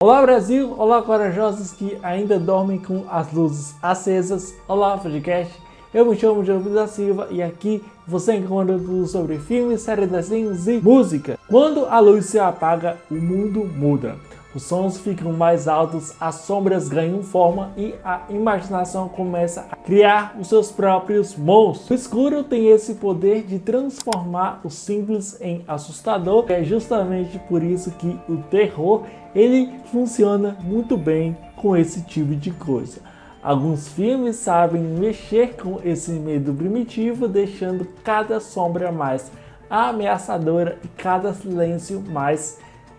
Olá Brasil, olá corajosos que ainda dormem com as luzes acesas. Olá podcast, eu me chamo Diogo da Silva e aqui você encontra tudo sobre filmes, séries, desenhos e música. Quando a luz se apaga, o mundo muda. Os sons ficam mais altos, as sombras ganham forma e a imaginação começa a criar os seus próprios monstros. O escuro tem esse poder de transformar o simples em assustador. É justamente por isso que o terror ele funciona muito bem com esse tipo de coisa. Alguns filmes sabem mexer com esse medo primitivo, deixando cada sombra mais ameaçadora e cada silêncio mais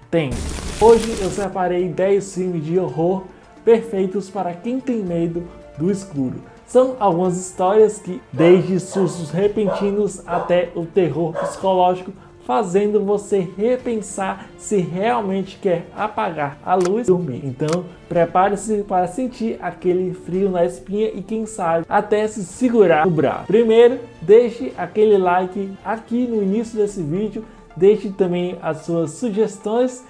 tenso. Hoje eu separei 10 filmes de horror perfeitos para quem tem medo do escuro. São algumas histórias que, desde sustos repentinos até o terror psicológico, fazendo você repensar se realmente quer apagar a luz e dormir. Então, prepare-se para sentir aquele frio na espinha e quem sabe até se segurar no braço. Primeiro, deixe aquele like aqui no início desse vídeo, deixe também as suas sugestões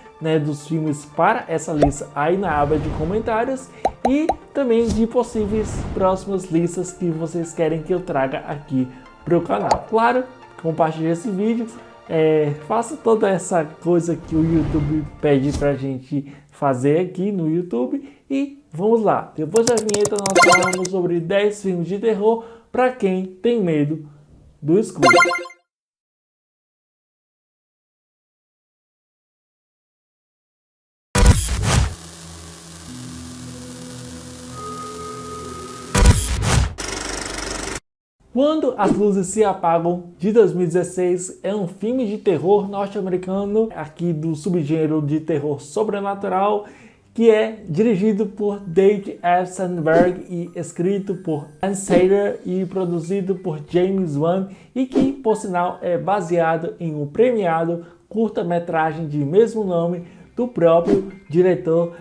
dos filmes para essa lista aí na aba de comentários e também de possíveis próximas listas que vocês querem que eu traga aqui para o canal. Claro, compartilhe esse vídeo. Faça toda essa coisa que o YouTube pede pra gente fazer aqui no YouTube e vamos lá. Depois da vinheta nós falamos sobre 10 filmes de terror para quem tem medo do escuro. Quando as Luzes se Apagam, de 2016, é um filme de terror norte-americano, aqui do subgênero de terror sobrenatural, que é dirigido por David F. Sandberg e escrito por Ann Sater e produzido por James Wan, e que, por sinal, é baseado em um premiado curta-metragem de mesmo nome do próprio diretor,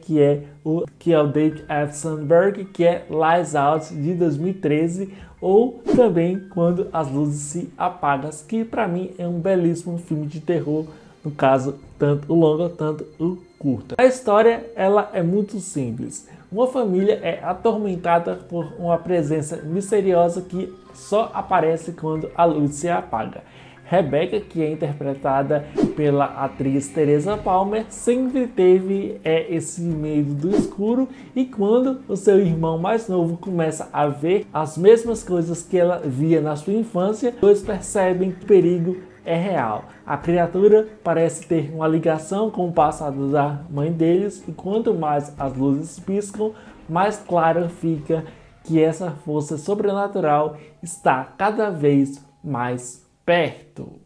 que é o David F. Sandberg, que é Lights Out, de 2013, ou também Quando as Luzes se Apagam, que para mim é um belíssimo filme de terror, no caso, tanto o longa, tanto o curta. A história ela é muito simples. Uma família é atormentada por uma presença misteriosa que só aparece quando a luz se apaga. Rebecca, que é interpretada pela atriz Teresa Palmer, sempre teve esse medo do escuro, e quando o seu irmão mais novo começa a ver as mesmas coisas que ela via na sua infância, os dois percebem que o perigo é real. A criatura parece ter uma ligação com o passado da mãe deles, e quanto mais as luzes piscam, mais claro fica que essa força sobrenatural está cada vez mais perto.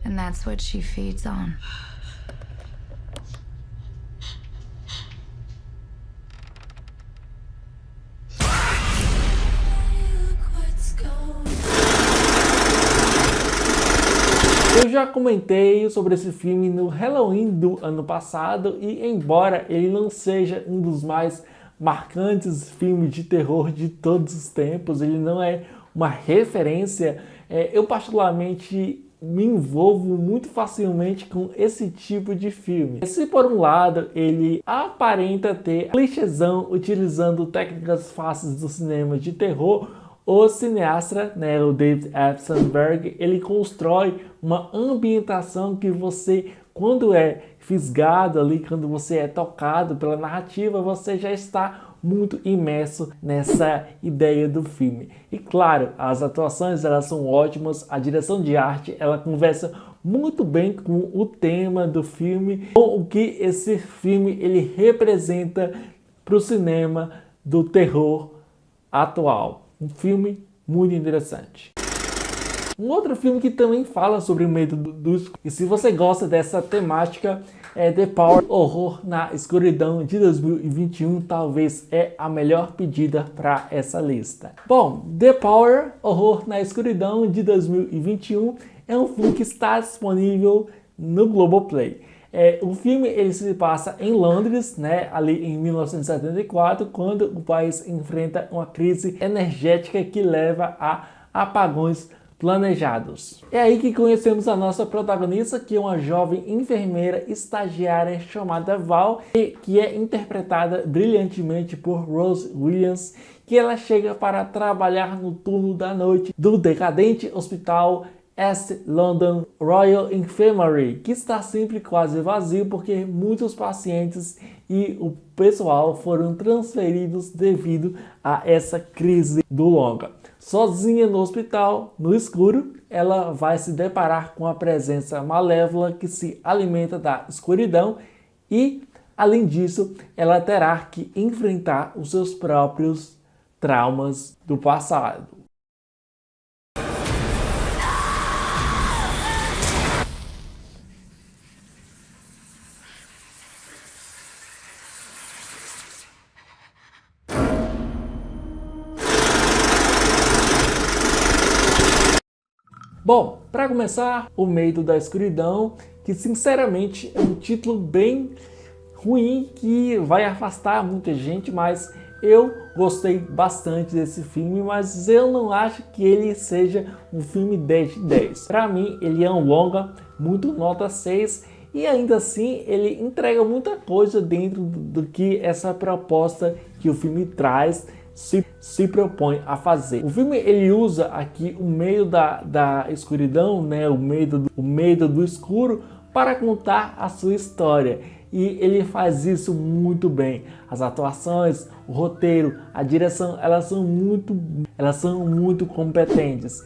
And that's what she feeds on. Eu já comentei sobre esse filme no Halloween do ano passado e, embora ele não seja um dos mais marcantes filmes de terror de todos os tempos, ele não é uma referência, eu particularmente me envolvo muito facilmente com esse tipo de filme. Se por um lado ele aparenta ter clichêzão utilizando técnicas fáceis do cinema de terror, o cineasta, o David F. Sandberg, ele constrói uma ambientação que você, quando é fisgado ali, quando você é tocado pela narrativa, você já está muito imerso nessa ideia do filme. E claro, as atuações elas são ótimas, a direção de arte ela conversa muito bem com o tema do filme, com o que esse filme ele representa para o cinema do terror atual. Um filme muito interessante. Um outro filme que também fala sobre o medo do escuro. E se você gosta dessa temática, The Power, Horror na Escuridão, de 2021, talvez é a melhor pedida para essa lista. Bom, The Power, Horror na Escuridão, de 2021, é um filme que está disponível no Globoplay. O filme ele se passa em Londres, ali em 1974, quando o país enfrenta uma crise energética que leva a apagões planejados. É aí que conhecemos a nossa protagonista, que é uma jovem enfermeira estagiária chamada Val, que é interpretada brilhantemente por Rose Williams, que ela chega para trabalhar no turno da noite do decadente hospital East London Royal Infirmary, que está sempre quase vazio porque muitos pacientes e o pessoal foram transferidos devido a essa crise do longa. Sozinha no hospital, no escuro, ela vai se deparar com a presença malévola que se alimenta da escuridão e, além disso, ela terá que enfrentar os seus próprios traumas do passado. Bom, para começar, O Medo da Escuridão, que sinceramente é um título bem ruim que vai afastar muita gente, mas eu gostei bastante desse filme, mas eu não acho que ele seja um filme 10 de 10. Para mim, ele é um longa, muito nota 6, e ainda assim ele entrega muita coisa dentro do que essa proposta que o filme traz se propõe a fazer. O filme ele usa aqui o medo da escuridão, né, o medo do escuro, para contar a sua história. E ele faz isso muito bem. As atuações, o roteiro, a direção, elas são muito competentes.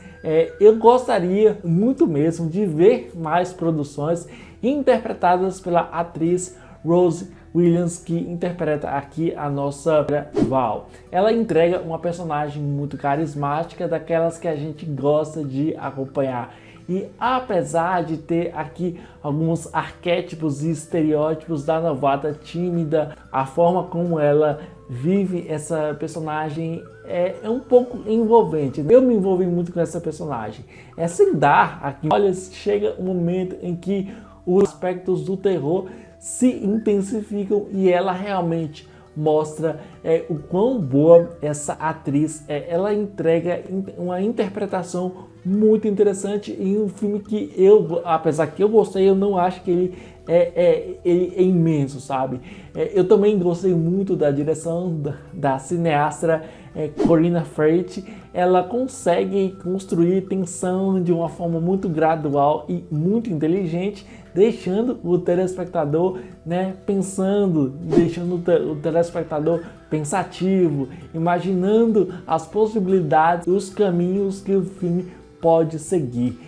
Eu gostaria muito mesmo de ver mais produções interpretadas pela atriz Rose Williams, que interpreta aqui a nossa Val. Ela entrega uma personagem muito carismática, daquelas que a gente gosta de acompanhar. E apesar de ter aqui alguns arquétipos e estereótipos da novata tímida, a forma como ela vive essa personagem é um pouco envolvente. Eu me envolvi muito com essa personagem. Sem dar aqui, olha, chega um momento em que os aspectos do terror se intensificam e ela realmente mostra o quão boa essa atriz é. Ela entrega uma interpretação muito interessante em um filme que eu, apesar que eu gostei, eu não acho que ele é imenso, sabe? Eu também gostei muito da direção da cineasta Corinna Freith. Ela consegue construir tensão de uma forma muito gradual e muito inteligente, deixando o telespectador, né, pensando, deixando o telespectador pensativo, imaginando as possibilidades, os caminhos que o filme pode seguir,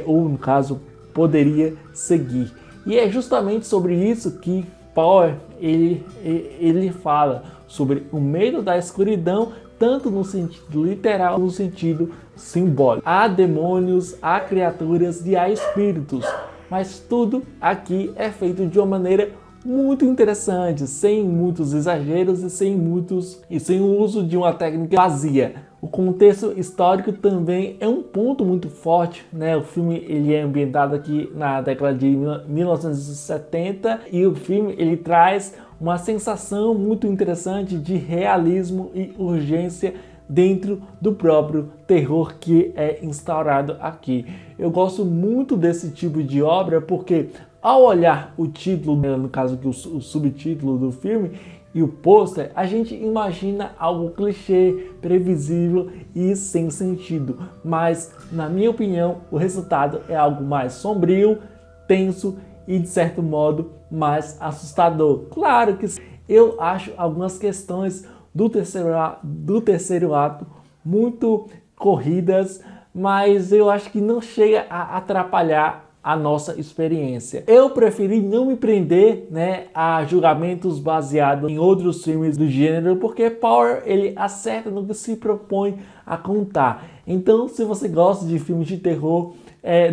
ou no caso, poderia seguir. E é justamente sobre isso que Power ele fala, sobre o medo da escuridão, tanto no sentido literal como no sentido simbólico. Há demônios, há criaturas e há espíritos, mas tudo aqui é feito de uma maneira muito interessante, sem muitos exageros e sem o uso de uma técnica vazia. O contexto histórico também é um ponto muito forte, né? O filme ele é ambientado aqui na década de 1970 e o filme ele traz uma sensação muito interessante de realismo e urgência dentro do próprio terror que é instaurado aqui. Eu gosto muito desse tipo de obra porque, ao olhar o título, no caso aqui o subtítulo do filme e o pôster, a gente imagina algo clichê, previsível e sem sentido. Mas, na minha opinião, o resultado é algo mais sombrio, tenso e, de certo modo, mais assustador. Claro que eu acho algumas questões do terceiro ato muito corridas, mas eu acho que não chega a atrapalhar a nossa experiência. Eu preferi não me prender, né, a julgamentos baseados em outros filmes do gênero, porque Power ele acerta no que se propõe a contar. Então, se você gosta de filmes de terror,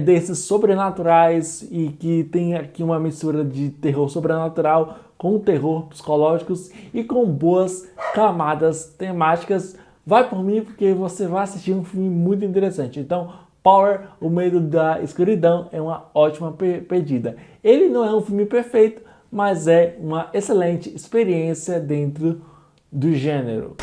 desses sobrenaturais e que tem aqui uma mistura de terror sobrenatural com terror psicológicos e com boas camadas temáticas, vai por mim porque você vai assistir um filme muito interessante. Então, Power, O Medo da Escuridão é uma ótima pedida. Ele não é um filme perfeito, mas é uma excelente experiência dentro do gênero.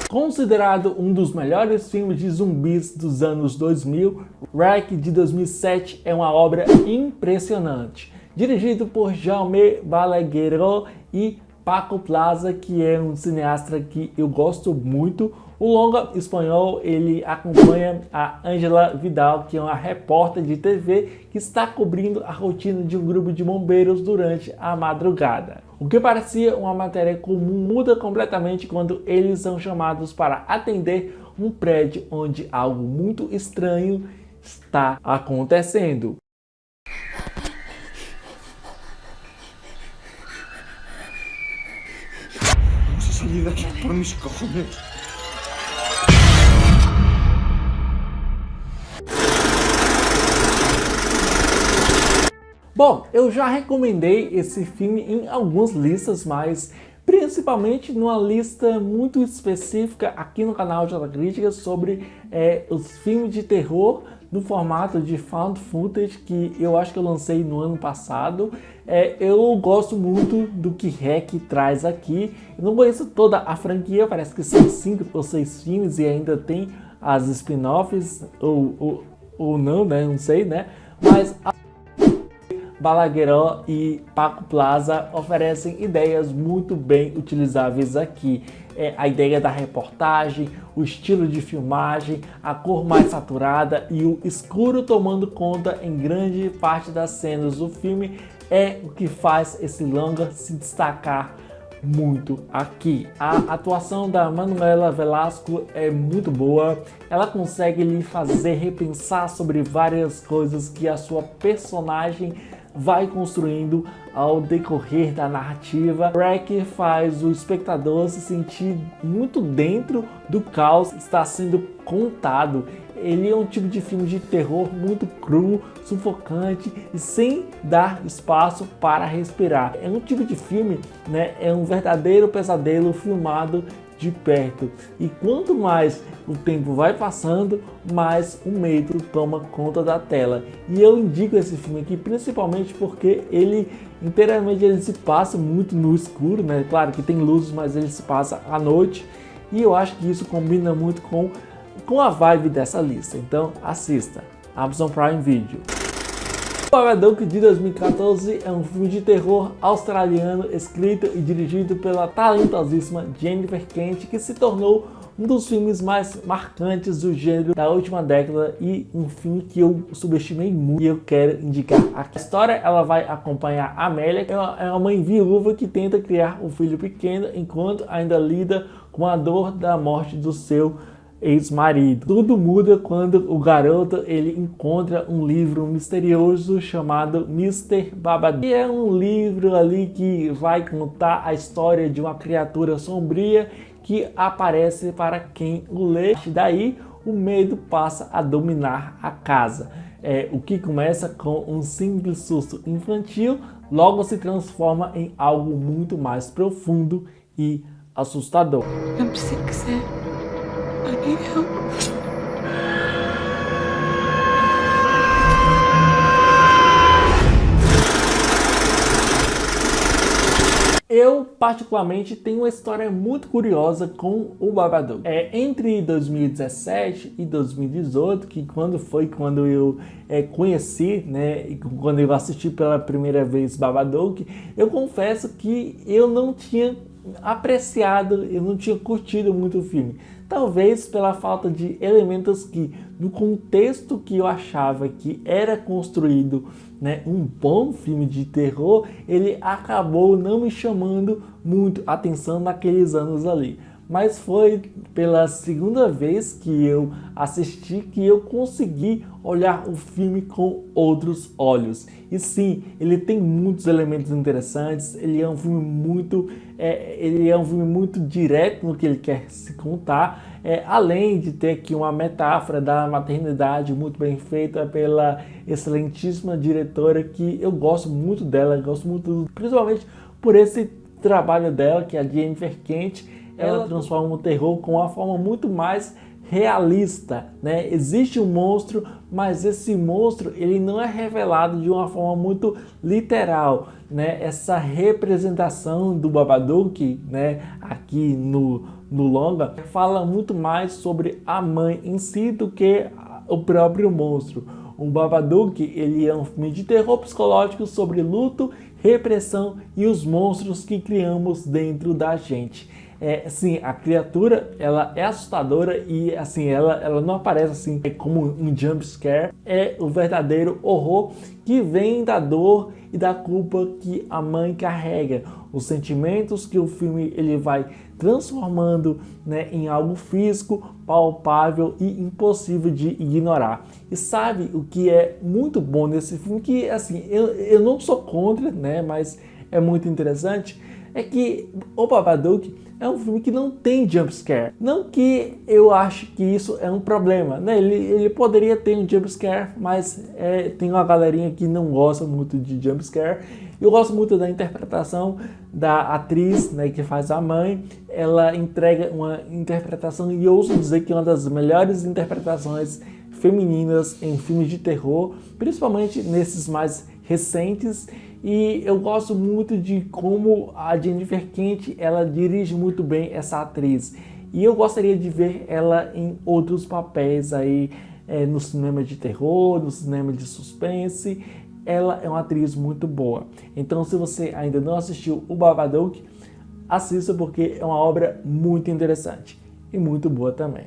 Considerado um dos melhores filmes de zumbis dos anos 2000, REC de 2007 é uma obra impressionante. Dirigido por Jaume Balagueró e Paco Plaza, que é um cineasta que eu gosto muito. O longa espanhol, ele acompanha a Ángela Vidal, que é uma repórter de TV que está cobrindo a rotina de um grupo de bombeiros durante a madrugada. O que parecia uma matéria comum muda completamente quando eles são chamados para atender um prédio onde algo muito estranho está acontecendo. Vamos a salir de aquí por mis cojones. Bom, eu já recomendei esse filme em algumas listas, mas principalmente numa lista muito específica aqui no canal de Crítica sobre os filmes de terror no formato de found footage, que eu acho que eu lancei no ano passado. Eu gosto muito do que REC traz aqui. Eu não conheço toda a franquia, parece que são 5 ou 6 filmes e ainda tem as spin-offs, ou não, né? Não sei, né? Mas Balagueró e Paco Plaza oferecem ideias muito bem utilizáveis aqui. A ideia da reportagem, o estilo de filmagem, a cor mais saturada e o escuro tomando conta em grande parte das cenas do filme é o que faz esse longa se destacar muito aqui. A atuação da Manuela Velasco é muito boa, ela consegue lhe fazer repensar sobre várias coisas que a sua personagem vai construindo ao decorrer da narrativa. REC faz o espectador se sentir muito dentro do caos que está sendo contado. Ele é um tipo de filme de terror muito cru, sufocante e sem dar espaço para respirar. É um tipo de filme, né? É um verdadeiro pesadelo filmado de perto. E quanto mais o tempo vai passando, mais o medo toma conta da tela. E eu indico esse filme aqui principalmente porque ele inteiramente ele se passa muito no escuro, né? Claro que tem luzes, mas ele se passa à noite. E eu acho que isso combina muito com a vibe dessa lista. Então assista. Amazon Prime Video. O Babadook de 2014 é um filme de terror australiano escrito e dirigido pela talentosíssima Jennifer Kent, que se tornou um dos filmes mais marcantes do gênero da última década e um filme que eu subestimei muito e eu quero indicar aqui. A história ela vai acompanhar a Amélia, que é uma mãe viúva que tenta criar um filho pequeno enquanto ainda lida com a dor da morte do seu ex-marido. Tudo muda quando o garoto ele encontra um livro misterioso chamado Mr. Babadook. E é um livro ali que vai contar a história de uma criatura sombria que aparece para quem o lê. Daí o medo passa a dominar a casa. O que começa com um simples susto infantil, logo se transforma em algo muito mais profundo e assustador. I'm sick, Sam. I need help. Eu, particularmente, tenho uma história muito curiosa com o Babadook. Entre 2017 e 2018, que quando eu conheci, né, e quando eu assisti pela primeira vez Babadook, eu confesso que eu não tinha apreciado, eu não tinha curtido muito o filme. Talvez pela falta de elementos que, no contexto que eu achava que era construído, né, um bom filme de terror, ele acabou não me chamando muito atenção naqueles anos ali. Mas foi pela segunda vez que eu assisti que eu consegui olhar o filme com outros olhos. E sim, ele tem muitos elementos interessantes, ele é um filme muito direto no que ele quer se contar, além de ter aqui uma metáfora da maternidade muito bem feita pela excelentíssima diretora, que eu gosto muito dela, principalmente por esse trabalho dela, que é a Jennifer Kent. Ela transforma o terror com uma forma muito mais realista, né? Existe um monstro, mas esse monstro ele não é revelado de uma forma muito literal, né? Essa representação do Babadook, né? aqui no longa fala muito mais sobre a mãe em si do que o próprio monstro. O Babadook, ele é um filme de terror psicológico sobre luto, repressão e os monstros que criamos dentro da gente. Sim, a criatura, ela é assustadora e assim, ela não aparece assim como um jump scare. É o verdadeiro horror que vem da dor e da culpa que a mãe carrega. Os sentimentos que o filme ele vai transformando, né, em algo físico, palpável e impossível de ignorar. E sabe o que é muito bom nesse filme? Que assim, eu não sou contra, né, mas é muito interessante. É que o Babadook é um filme que não tem jumpscare. Não que eu acho que isso é um problema, né? Ele poderia ter um jumpscare, mas tem uma galerinha que não gosta muito de jumpscare. Eu gosto muito da interpretação da atriz, né, que faz a mãe. Ela entrega uma interpretação, e eu ouso dizer que é uma das melhores interpretações femininas em filmes de terror, principalmente nesses mais recentes. E eu gosto muito de como a Jennifer Kent, ela dirige muito bem essa atriz. E eu gostaria de ver ela em outros papéis aí, no cinema de terror, no cinema de suspense. Ela é uma atriz muito boa. Então, se você ainda não assistiu o Babadook, assista, porque é uma obra muito interessante e muito boa também.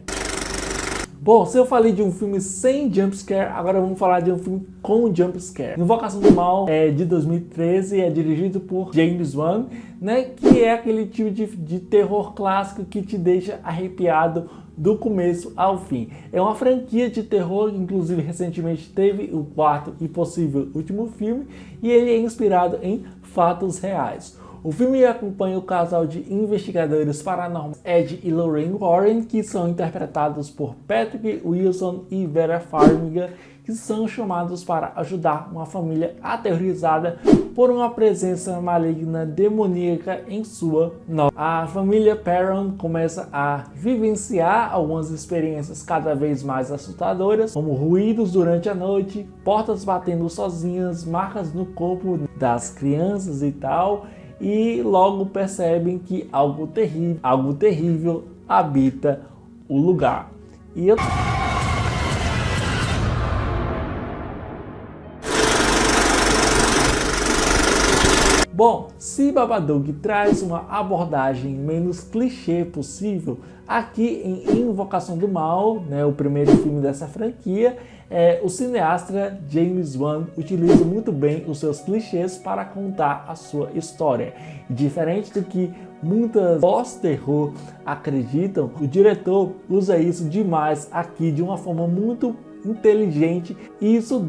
Bom, se eu falei de um filme sem jumpscare, agora vamos falar de um filme com jumpscare. Invocação do Mal é de 2013, é dirigido por James Wan, né, que é aquele tipo de terror clássico que te deixa arrepiado do começo ao fim. É uma franquia de terror, inclusive recentemente teve o quarto e possível último filme, e ele é inspirado em fatos reais. O filme acompanha o casal de investigadores paranormais Ed e Lorraine Warren, que são interpretados por Patrick Wilson e Vera Farmiga, que são chamados para ajudar uma família aterrorizada por uma presença maligna demoníaca em sua nova. A família Perron começa a vivenciar algumas experiências cada vez mais assustadoras, como ruídos durante a noite, portas batendo sozinhas, marcas no corpo das crianças e tal. E logo percebem que algo terrível habita o lugar. Bom, se Babadook traz uma abordagem menos clichê possível, aqui em Invocação do Mal, né, o primeiro filme dessa franquia, o cineasta James Wan utiliza muito bem os seus clichês para contar a sua história. Diferente do que muitas pós-terror acreditam, o diretor usa isso demais aqui de uma forma muito inteligente, e isso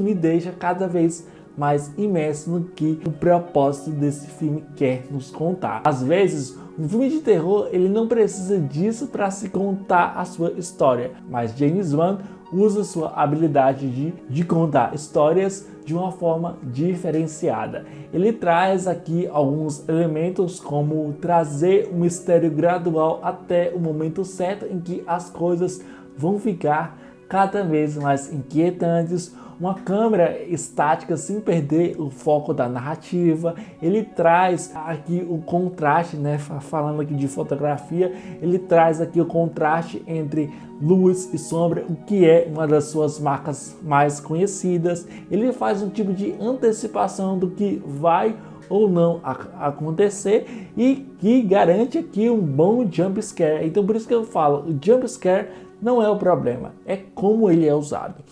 me deixa cada vez mais imerso no que o propósito desse filme quer nos contar. Às vezes, um filme de terror ele não precisa disso para se contar a sua história, mas James Wan usa sua habilidade de contar histórias de uma forma diferenciada. Ele traz aqui alguns elementos, como trazer um mistério gradual até o momento certo em que as coisas vão ficar cada vez mais inquietantes, uma câmera estática sem perder o foco da narrativa. Ele traz aqui o contraste, né? Falando aqui de fotografia, ele traz aqui o contraste entre luz e sombra, o que é uma das suas marcas mais conhecidas. Ele faz um tipo de antecipação do que vai ou não acontecer e que garante aqui um bom jump scare. Então por isso que eu falo, o jump scare não é o problema, é como ele é usado.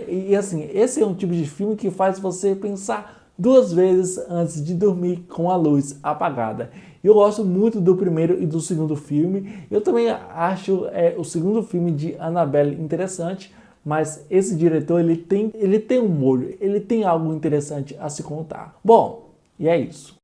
E assim, esse é um tipo de filme que faz você pensar duas vezes antes de dormir com a luz apagada. Eu gosto muito do primeiro e do segundo filme. Eu também acho o segundo filme de Annabelle interessante, mas esse diretor ele tem um molho, ele tem algo interessante a se contar. Bom, e é isso.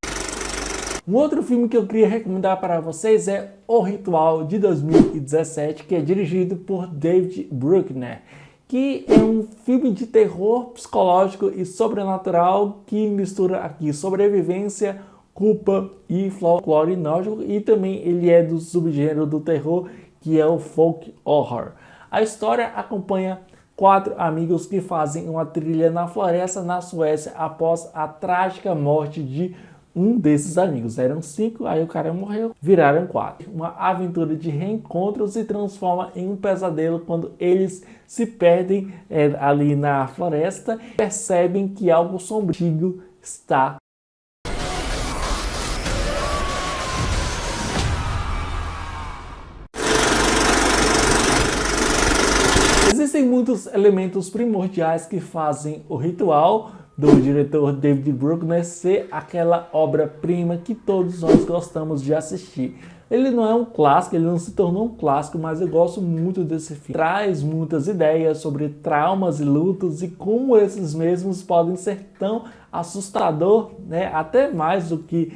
Um outro filme que eu queria recomendar para vocês é O Ritual, de 2017, que é dirigido por David Bruckner, que é um filme de terror psicológico e sobrenatural que mistura aqui sobrevivência, culpa e folclore nórdico, e também ele é do subgênero do terror, que é o folk horror. A história acompanha 4 amigos que fazem uma trilha na floresta na Suécia após a trágica morte de um desses amigos. Eram 5, aí o cara morreu, viraram 4. Uma aventura de reencontro se transforma em um pesadelo quando eles se perdem ali na floresta e percebem que algo sombrio está. Existem muitos elementos primordiais que fazem o Ritual do diretor David Bruckner ser aquela obra-prima que todos nós gostamos de assistir. Ele não é um clássico, ele não se tornou um clássico, mas eu gosto muito desse filme. Traz muitas ideias sobre traumas e lutos e como esses mesmos podem ser tão assustador, né? Até mais do que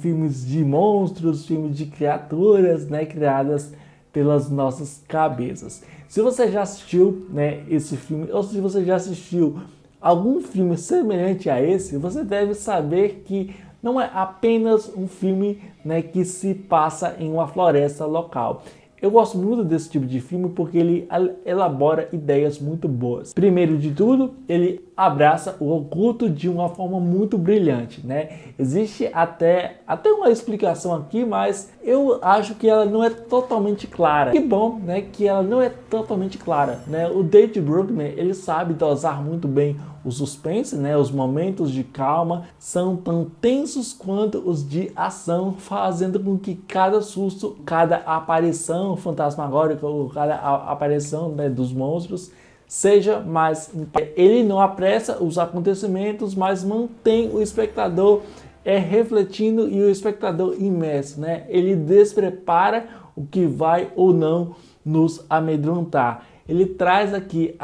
filmes de monstros, filmes de criaturas, né? Criadas pelas nossas cabeças. Se você já assistiu, né, esse filme, ou se você já assistiu algum filme semelhante a esse, você deve saber que não é apenas um filme, né, que se passa em uma floresta local. Eu gosto muito desse tipo de filme porque ele elabora ideias muito boas. Primeiro de tudo, ele abraça o oculto de uma forma muito brilhante, né? Existe até uma explicação aqui, mas eu acho que ela não é totalmente clara. Que bom, né, que ela não é totalmente clara, né? O David Bruckner, ele sabe dosar muito bem o suspense, né? Os momentos de calma são tão tensos quanto os de ação, fazendo com que cada susto, cada aparição fantasmagórica ou cada aparição, né, dos monstros seja mais... Ele não apressa os acontecimentos, mas mantém o espectador refletindo e o espectador imerso, né? Ele desprepara o que vai ou não nos amedrontar. Ele traz aqui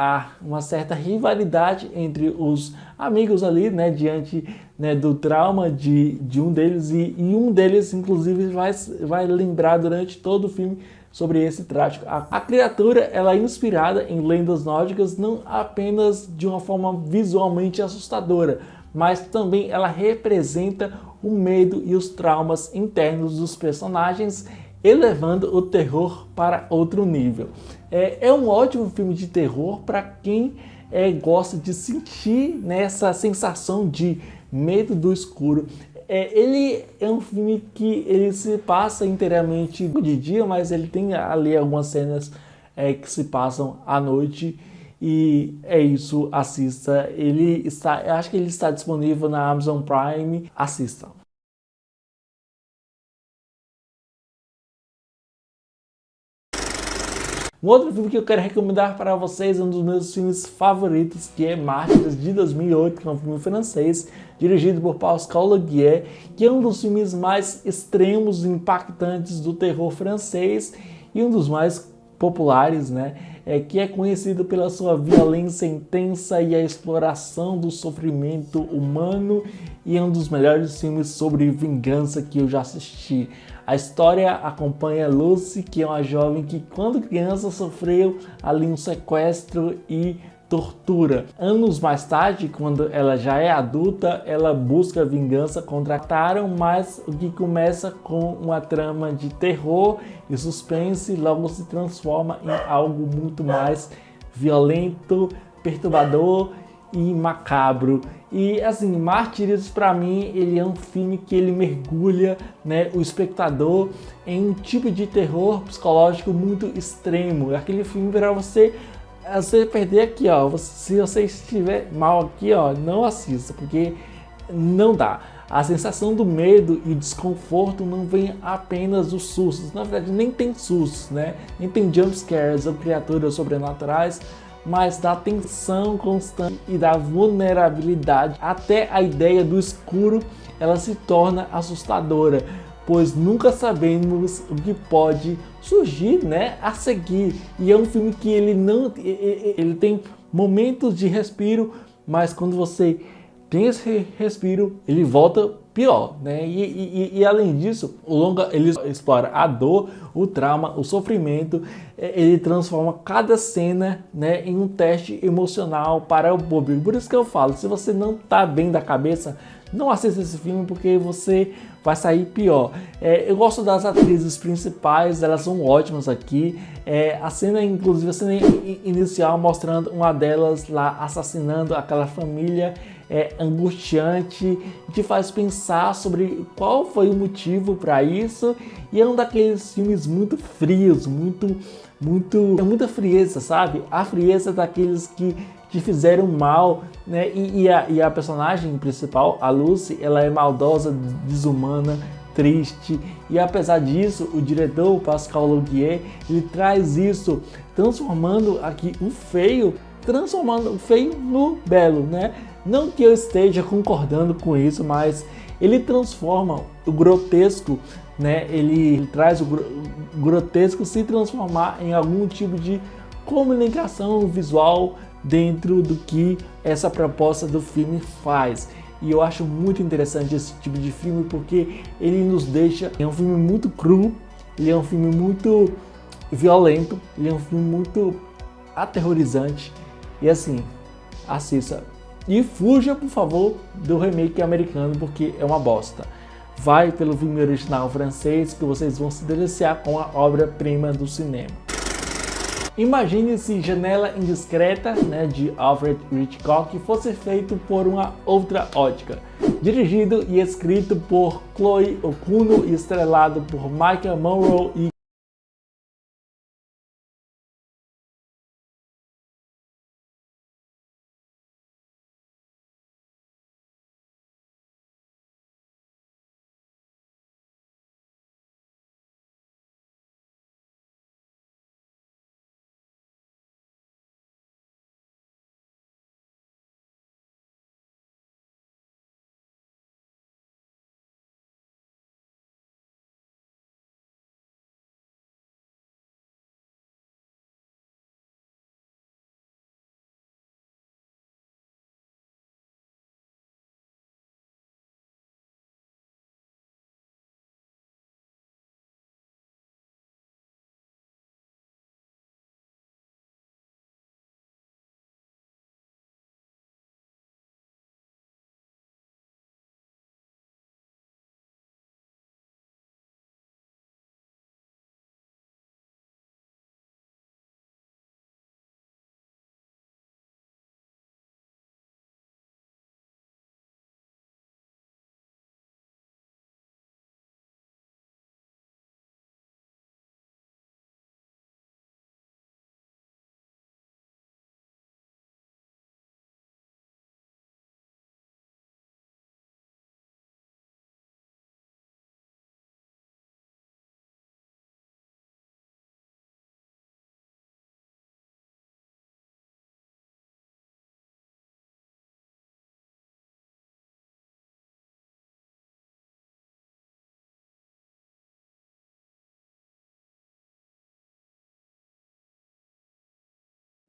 uma certa rivalidade entre os amigos ali, né, diante, né, do trauma de um deles, e um deles, inclusive, vai lembrar durante todo o filme sobre esse trágico. A criatura, ela é inspirada em lendas nórdicas, não apenas de uma forma visualmente assustadora, mas também ela representa o medo e os traumas internos dos personagens, elevando o terror para outro nível. É um ótimo filme de terror para quem gosta de sentir, né, essa sensação de medo do escuro. Ele é um filme que ele se passa inteiramente de dia, mas ele tem ali algumas cenas que se passam à noite. E é isso, assista. Eu acho que ele está disponível na Amazon Prime. Assistam. Um outro filme que eu quero recomendar para vocês é um dos meus filmes favoritos, que é Mártires, de 2008, que é um filme francês, dirigido por Pascal Laugier, que é um dos filmes mais extremos e impactantes do terror francês e um dos mais populares, né? Que é conhecido pela sua violência intensa e a exploração do sofrimento humano, e é um dos melhores filmes sobre vingança que eu já assisti. A história acompanha Lucy, que é uma jovem que, quando criança, sofreu ali um sequestro e tortura. Anos mais tarde, quando ela já é adulta, ela busca vingança contra Taron, mas o que começa com uma trama de terror e suspense logo se transforma em algo muito mais violento, perturbador e macabro. E assim, Mártires, para mim, ele é um filme que ele mergulha, né, o espectador em um tipo de terror psicológico muito extremo. É aquele filme para você perder aqui, ó. Se você estiver mal aqui, ó, não assista, porque não dá. A sensação do medo e desconforto não vem apenas dos sustos. Na verdade, nem tem sustos, né? Nem tem jumpscares ou criaturas sobrenaturais, mas da tensão constante e da vulnerabilidade. Até a ideia do escuro, ela se torna assustadora, pois nunca sabemos o que pode surgir, né, a seguir. E é um filme que ele tem momentos de respiro, mas quando você tem esse respiro, ele volta pior, né? E além disso, o longa ele explora a dor, o trauma, o sofrimento. Ele transforma cada cena, né, em um teste emocional para o público. Por isso que eu falo, se você não tá bem da cabeça, não assista esse filme, porque você vai sair pior. Eu gosto das atrizes principais, elas são ótimas aqui. Inclusive a cena inicial mostrando uma delas lá assassinando aquela família, angustiante, te faz pensar sobre qual foi o motivo para isso, e é um daqueles filmes muito frios, muita frieza, sabe? A frieza daqueles que te fizeram mal, né? E a personagem principal, a Lucy, ela é maldosa, desumana, triste, e apesar disso, o diretor Pascal Laugier, ele traz isso, transformando o feio no belo, né? Não que eu esteja concordando com isso, mas ele transforma o grotesco, né? Ele traz o grotesco se transformar em algum tipo de comunicação visual dentro do que essa proposta do filme faz. E eu acho muito interessante esse tipo de filme porque ele nos deixa... É um filme muito cru, ele é um filme muito violento, ele é um filme muito aterrorizante. E assim, assista. E fuja, por favor, do remake americano porque é uma bosta. Vai pelo filme original francês que vocês vão se deliciar com a obra-prima do cinema. Imagine se Janela Indiscreta, né, de Alfred Hitchcock, fosse feito por uma outra ótica. Dirigido e escrito por Chloe Okuno e estrelado por Michael Monroe e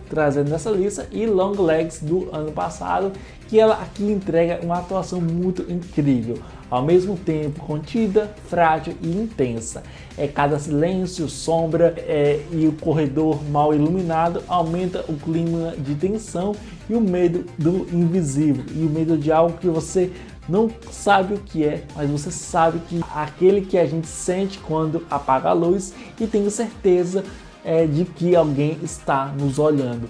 trazendo nessa lista, e Longlegs do ano passado, que ela aqui entrega uma atuação muito incrível, ao mesmo tempo contida, frágil e intensa. Cada silêncio, sombra e o corredor mal iluminado aumenta o clima de tensão e o medo do invisível, e o medo de algo que você não sabe o que é, mas você sabe que aquele que a gente sente quando apaga a luz e tem certeza de que alguém está nos olhando.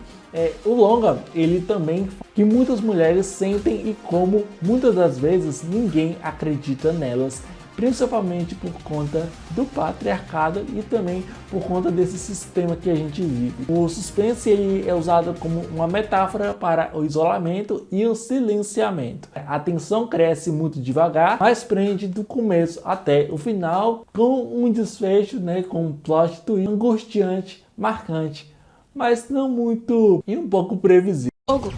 O longa, ele também que muitas mulheres sentem e como muitas das vezes ninguém acredita nelas, principalmente por conta do patriarcado e também por conta desse sistema que a gente vive. O suspense ele é usado como uma metáfora para o isolamento e o silenciamento. A tensão cresce muito devagar, mas prende do começo até o final, com um desfecho, né, com um plot twist angustiante, marcante, mas não muito e um pouco previsível.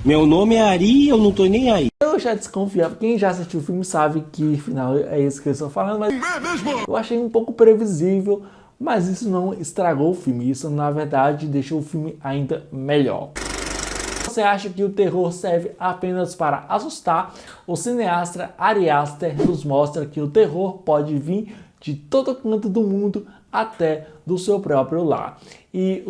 Meu nome é Ari e eu não tô nem aí. Eu já desconfiava, quem já assistiu o filme sabe que final é isso que eu estou falando, mas eu achei um pouco previsível, mas isso não estragou o filme, isso na verdade deixou o filme ainda melhor. Você acha que o terror serve apenas para assustar? O cineasta Ari Aster nos mostra que o terror pode vir de todo canto do mundo, até do seu próprio lar. E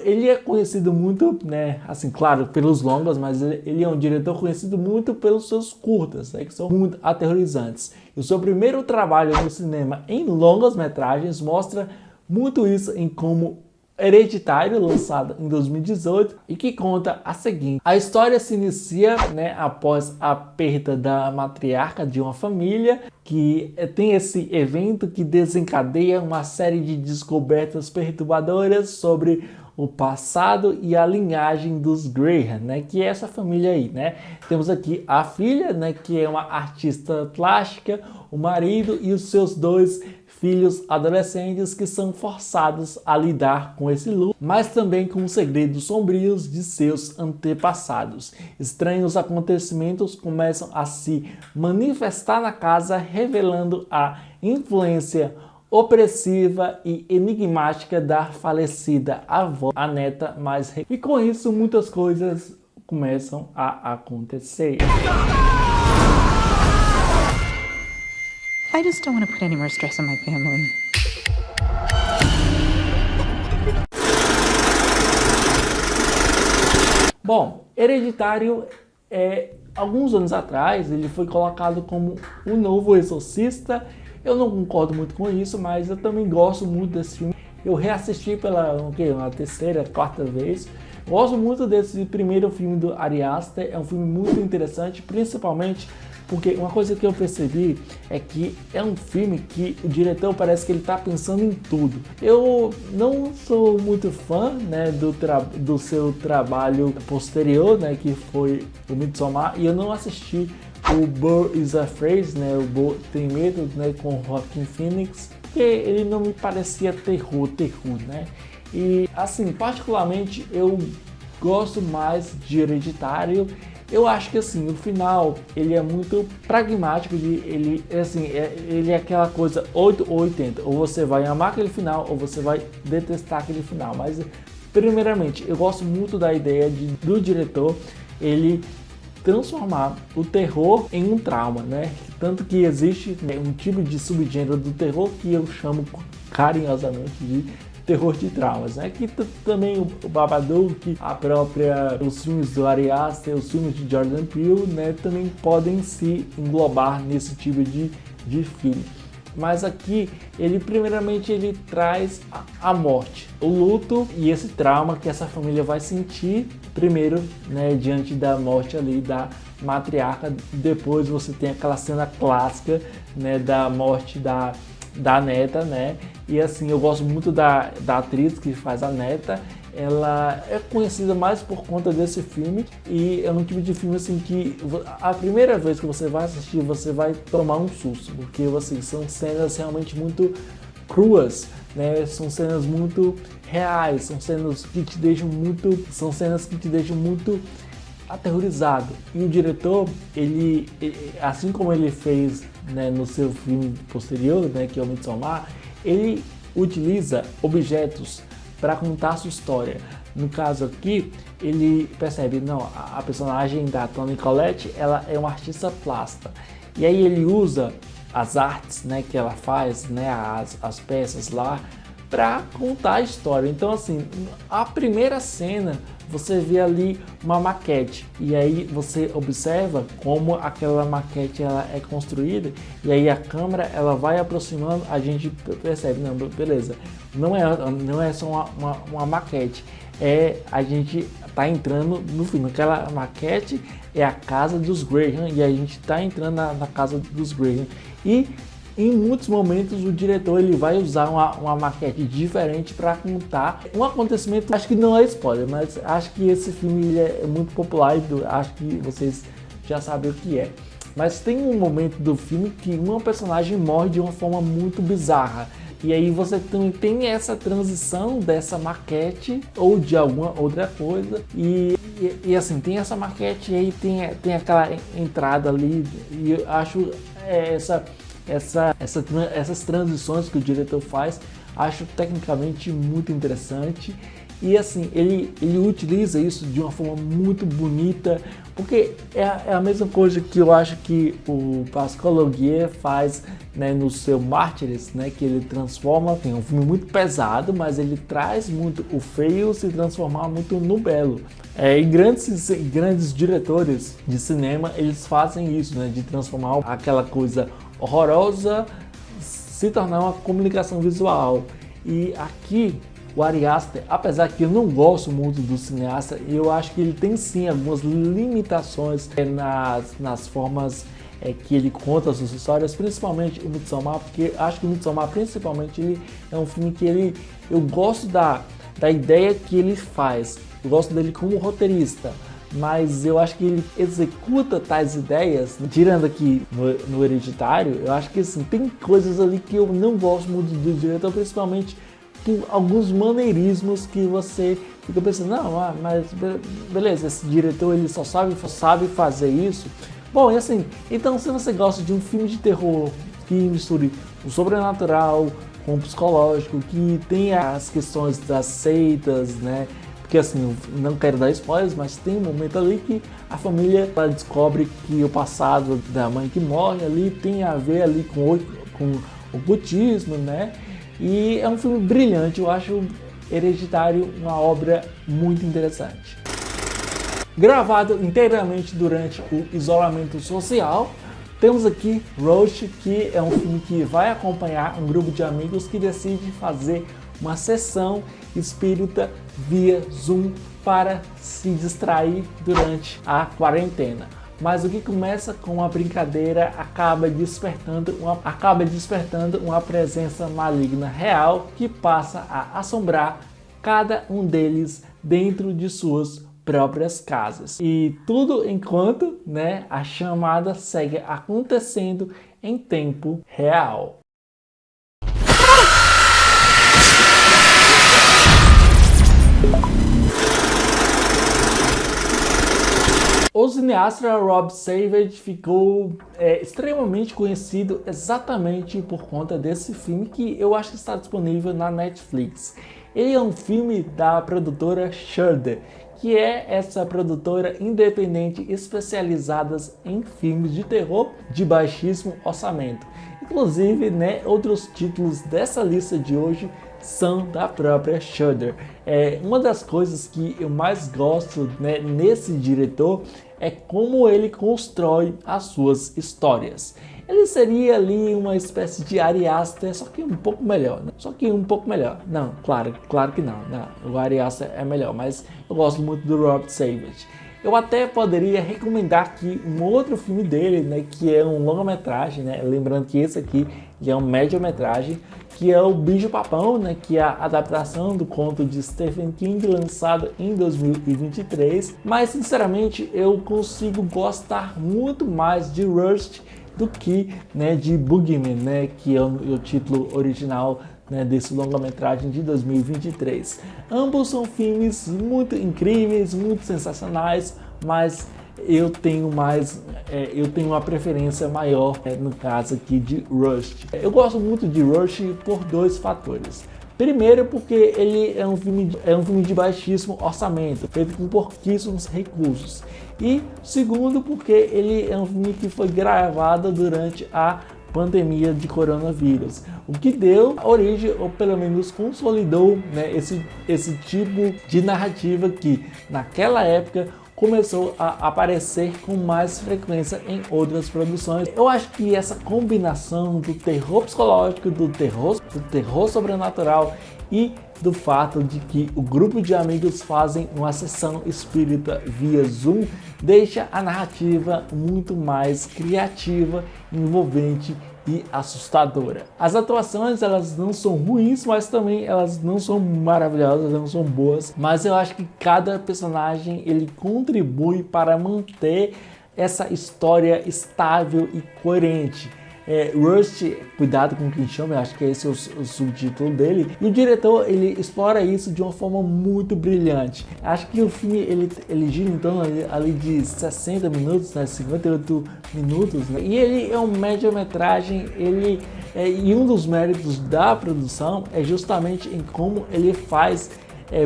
ele é conhecido muito, né, assim, claro, pelos longas, mas ele é um diretor conhecido muito pelos seus curtas, né, que são muito aterrorizantes. E o seu primeiro trabalho no cinema em longas metragens mostra muito isso, em como Hereditário, lançado em 2018, e que conta a seguinte: a história se inicia, né, após a perda da matriarca de uma família, que tem esse evento que desencadeia uma série de descobertas perturbadoras sobre o passado e a linhagem dos Graham, né, que é essa família aí, né? Temos aqui a filha, né, que é uma artista plástica, o marido e os seus 2 filhos adolescentes que são forçados a lidar com esse luto, mas também com os segredos sombrios de seus antepassados. Estranhos acontecimentos começam a se manifestar na casa, revelando a influência opressiva e enigmática da falecida avó, a neta mais rica. E com isso muitas coisas começam a acontecer. I just don't want to put any more stress on my family. Bom, Hereditário, alguns anos atrás, ele foi colocado como o novo Exorcista. Eu não concordo muito com isso, mas eu também gosto muito desse filme. Eu reassisti pela uma terceira, quarta vez. Gosto muito desse primeiro filme do Ari Aster. É um filme muito interessante, principalmente porque uma coisa que eu percebi é que é um filme que o diretor parece que ele está pensando em tudo. Eu não sou muito fã, né, do seu trabalho posterior, né, que foi o Midsommar, e eu não assisti o Beau is Afraid, né, o Beau tem medo, né, com o Joaquin Phoenix, porque ele não me parecia terror, né? E assim, particularmente eu gosto mais de Hereditário. Eu acho que assim, o final ele é muito pragmático, ele é aquela coisa 8 ou 80, ou você vai amar aquele final ou você vai detestar aquele final. Mas primeiramente, eu gosto muito da ideia do diretor ele transformar o terror em um trauma, né? Tanto que existe, né, um tipo de subgênero do terror que eu chamo carinhosamente de terror de traumas, né? Que também o Babadook, os filmes do Ari Aster, os filmes de Jordan Peele, né, também podem se englobar nesse tipo de filme. Mas aqui, primeiramente ele traz a morte, o luto e esse trauma que essa família vai sentir primeiro, né, diante da morte ali da matriarca. Depois você tem aquela cena clássica, né, da morte da neta, né? E assim, eu gosto muito da atriz que faz a neta. Ela é conhecida mais por conta desse filme, e é um tipo de filme assim que a primeira vez que você vai assistir, você vai tomar um susto, porque assim, são cenas realmente muito cruas, né? São cenas muito reais, são cenas que te deixam muito aterrorizado. E o diretor, ele assim como ele fez, né, no seu filme posterior, né, que é o Midsommar, ele utiliza objetos para contar a sua história. No caso aqui, ele percebe, não, a personagem da Toni Collette, ela é uma artista plástica. E aí ele usa as artes, né, que ela faz, né, as peças lá, para contar a história. Então assim, a primeira cena você vê ali uma maquete, e aí você observa como aquela maquete ela é construída, e aí a câmera ela vai aproximando, a gente percebe, não, beleza, não é só uma maquete, a gente tá entrando no filme. Aquela maquete é a casa dos Graham, e a gente tá entrando na casa dos Graham, e em muitos momentos o diretor ele vai usar uma maquete diferente para contar um acontecimento. Acho que não é spoiler, mas acho que esse filme ele é muito popular e acho que vocês já sabem o que é. Mas tem um momento do filme que uma personagem morre de uma forma muito bizarra. E aí você também tem essa transição dessa maquete ou de alguma outra coisa. E assim, tem essa maquete e aí tem aquela entrada ali. E eu acho essas transições que o diretor faz, acho tecnicamente muito interessante. E assim, ele utiliza isso de uma forma muito bonita, porque é a mesma coisa que eu acho que o Pascal Laugier faz, né, no seu Mártires, né, que ele transforma, tem um filme muito pesado, mas ele traz muito o feio se transformar muito no belo. E grandes diretores de cinema, eles fazem isso, né, de transformar aquela coisa horrorosa se tornar uma comunicação visual. E aqui O Ari Aster, apesar que eu não gosto muito do cineasta, eu acho que ele tem sim algumas limitações nas formas que ele conta as suas histórias, principalmente o Midsommar, porque acho que o Midsommar, principalmente, ele é um filme que eu gosto da ideia que ele faz, eu gosto dele como roteirista, mas eu acho que ele executa tais ideias, tirando aqui no Hereditário, eu acho que assim, tem coisas ali que eu não gosto muito do diretor, principalmente por alguns maneirismos que você fica pensando, não, mas beleza, esse diretor ele só sabe fazer isso. Bom, e assim, então se você gosta de um filme de terror que misture o sobrenatural com o psicológico, que tem as questões das seitas, né? Porque assim, não quero dar spoilers, mas tem um momento ali que a família ela descobre que o passado da mãe que morre ali tem a ver ali com o ocultismo, né? E é um filme brilhante, eu acho Hereditário uma obra muito interessante. Gravado inteiramente durante o isolamento social, temos aqui Rush, que é um filme que vai acompanhar um grupo de amigos que decide fazer uma sessão espírita via Zoom para se distrair durante a quarentena. Mas o que começa com uma brincadeira acaba despertando uma presença maligna real que passa a assombrar cada um deles dentro de suas próprias casas. E tudo enquanto, né, a chamada segue acontecendo em tempo real. O cineasta Rob Savage ficou extremamente conhecido exatamente por conta desse filme que eu acho que está disponível na Netflix. Ele é um filme da produtora Shudder, que é essa produtora independente especializada em filmes de terror de baixíssimo orçamento. Inclusive, né, outros títulos dessa lista de hoje são da própria Shudder. Uma das coisas que eu mais gosto, né, nesse diretor é como ele constrói as suas histórias. Ele seria ali uma espécie de Ari Aster, só que um pouco melhor, né? Não, claro que não. O Ari Aster é melhor, mas eu gosto muito do Rob Savage. Eu até poderia recomendar aqui um outro filme dele, né, que é um longa-metragem, né? Lembrando que esse aqui é um média-metragem, que é o Bicho-Papão, né, que é a adaptação do conto de Stephen King, lançado em 2023. Mas, sinceramente, eu consigo gostar muito mais de Rust do que, né, de Boogeyman, né, que é o título original, né, desse longa-metragem de 2023. Ambos são filmes muito incríveis, muito sensacionais, mas eu tenho uma preferência maior, no caso aqui de Rush. Eu gosto muito de Rush por dois fatores. Primeiro, porque ele é um filme de baixíssimo orçamento, feito com pouquíssimos recursos. E segundo, porque ele é um filme que foi gravado durante a pandemia de coronavírus, o que deu origem, ou pelo menos consolidou, né, esse tipo de narrativa que naquela época começou a aparecer com mais frequência em outras produções. Eu acho que essa combinação do terror psicológico, do terror sobrenatural e do fato de que o grupo de amigos fazem uma sessão espírita via Zoom deixa a narrativa muito mais criativa, envolvente e assustadora. As atuações, elas não são ruins, mas também elas não são maravilhosas, não são boas, mas eu acho que cada personagem ele contribui para manter essa história estável e coerente. Rust, cuidado com quem chama, eu acho que esse é o subtítulo dele, e o diretor ele explora isso de uma forma muito brilhante. Acho que o filme ele gira em torno ali de 60 minutos, né, 58 minutos, né, e ele é um média-metragem, e um dos méritos da produção é justamente em como ele faz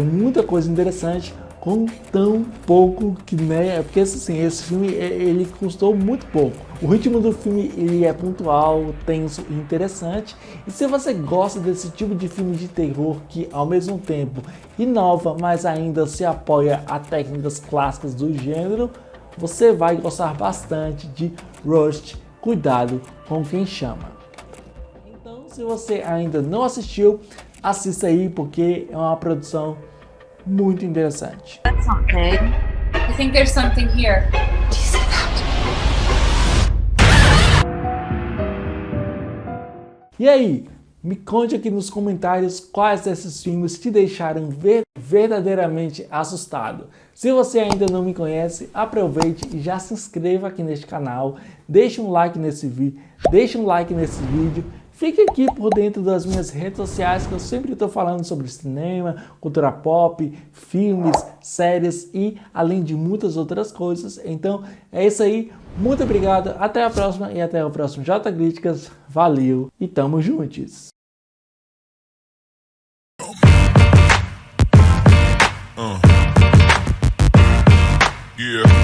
muita coisa interessante com tão pouco, que, né, porque assim, esse filme ele custou muito pouco. O ritmo do filme ele é pontual, tenso e interessante. E se você gosta desse tipo de filme de terror que ao mesmo tempo inova, mas ainda se apoia a técnicas clássicas do gênero, você vai gostar bastante de Rust, cuidado com quem chama. Então, se você ainda não assistiu, assista aí porque é uma produção muito interessante. That's not big. I think there's something here. Do you see that? E aí, me conte aqui nos comentários quais desses filmes te deixaram verdadeiramente assustado. Se você ainda não me conhece, aproveite e já se inscreva aqui neste canal, deixe um like nesse vídeo, fique aqui por dentro das minhas redes sociais que eu sempre estou falando sobre cinema, cultura pop, filmes, séries e além de muitas outras coisas. Então é isso aí, muito obrigado, até a próxima e até o próximo J Críticas, valeu e tamo juntos! Yeah.